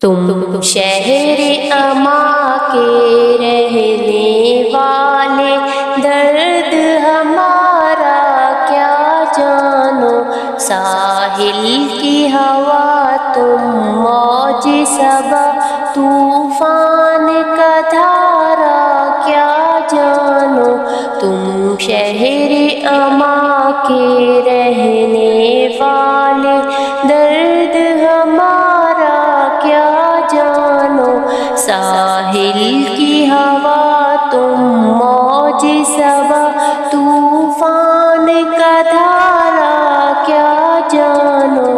تم شہر اما کے رہنے والے، درد ہمارا کیا جانو، ساحل کی ہوا تم موج صبا، طوفان کا دھارا کیا جانو، تم شہر اما کے رہنے والے، درد ہمارا کیا جانو، ساحل کی ہوا تم موج صبا، طوفان کا دھارا کیا جانو،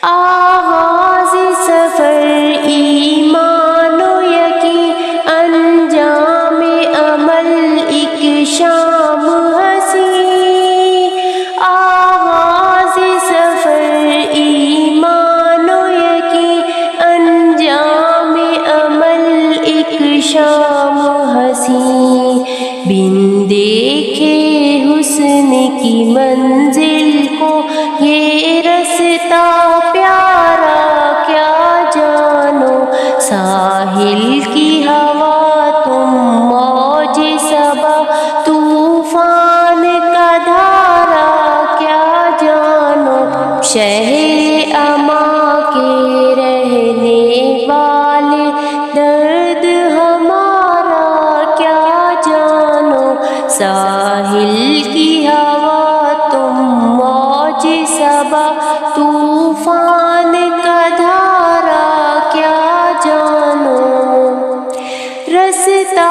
آغاز سفر ایمان و یقین، انجام عمل ایک شام ہنسی، آغاز سفر ایمان و یقین، انجام عمل ایک شام ہنسی، بن دیکھے حسن کی منزل کو یہ رستہ پیارا کیا جانو، ساحل کی ہوا تم موج صبا، طوفان کا دھارا کیا جانو، شہر اما کے رہنے والے، درد ہمارا کیا جانو، ساحل کی ہوا تم موج صبا، طوفان کا دھارا کیا جانو، رستہ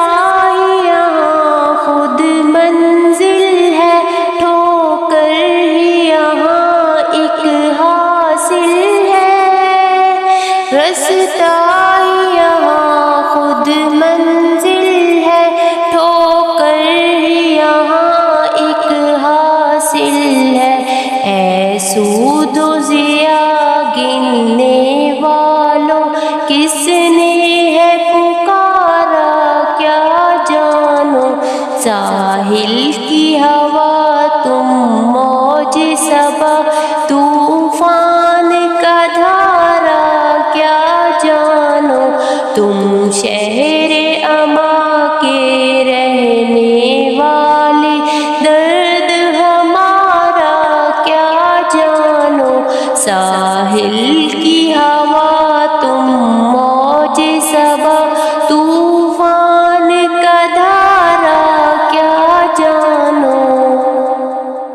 ہی یہاں خود منزل ہے، ٹھوکر ہی یہاں ایک حاصل ہے، رستہ ہی یہاں خود منزل ہے، ٹھوکر ہی یہاں ایک حاصل ہے، اے سود و ضیاء گننے والوں، کس نے ہے پکارا کیا جانو، ساحل کی ہوا تم موج صبا، طوفان کا دھارا کیا جانو، تم شہر اما کے رہنے والے، درد ہمارا کیا جانو، ساحل کی ہوا تم موج صبا، طوفان کا دھارا کیا جانو،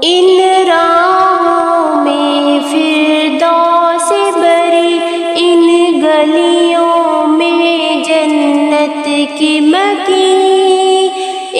ان راہوں میں فردوس بری، ان گلیوں میں جنت کی مکی،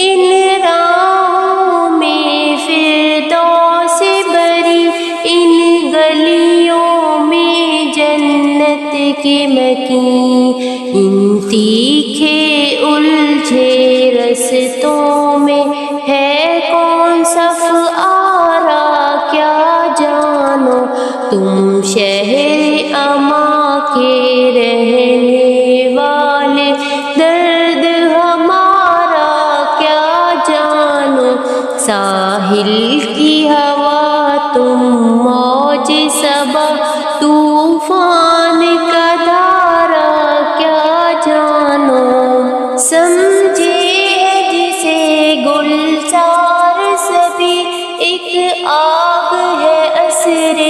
ان راہوں میں فردوس بری، ان گلیوں میں جنت کی مکی، ان تیکھے الجھے رستوں میں ہے کون صف آرا کیا جانو، تم شہر اما کے رہنے والے، درد ہمارا کیا جانو، ساحل کی ہوا تم موج صبا، طوفان کا دھارا کیا جانو، سمجھے جسے گلزار سبھی، ایک آگ ہے عصر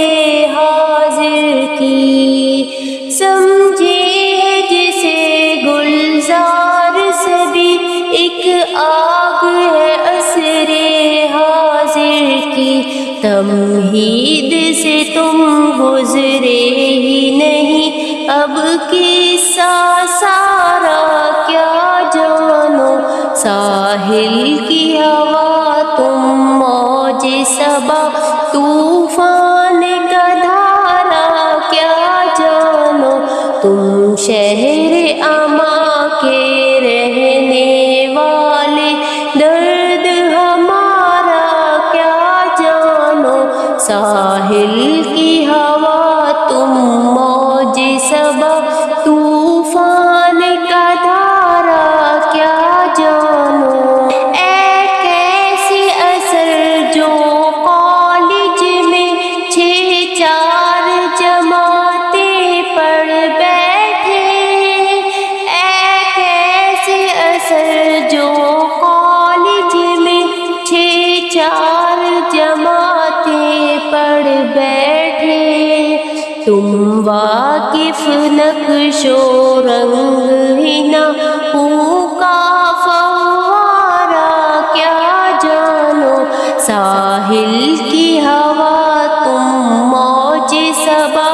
حاضر کی، سمجھے جسے گلزار سبھی، ایک آگ ہے عصر حاضر کی، تمہید سے تم گزرے ہی نہیں، اب قصہ سارا کیا جانو، ساحل کی ہوا تم موج صبا، طوفان کا دھارا کیا جانو، تم شہر اما کے رہنے والے، درد ہمارا کیا جانو، ساحل کی ہوا تم موج صبا، طوفان کا دھارا کیا جانو، اے کیسی اثر جو کالج میں 6 4 جماعتیں تم واقف نقش و رنگ ہی نہ ہوں کا فوارہ کیا جانو، ساحل کی ہوا تم موج صبا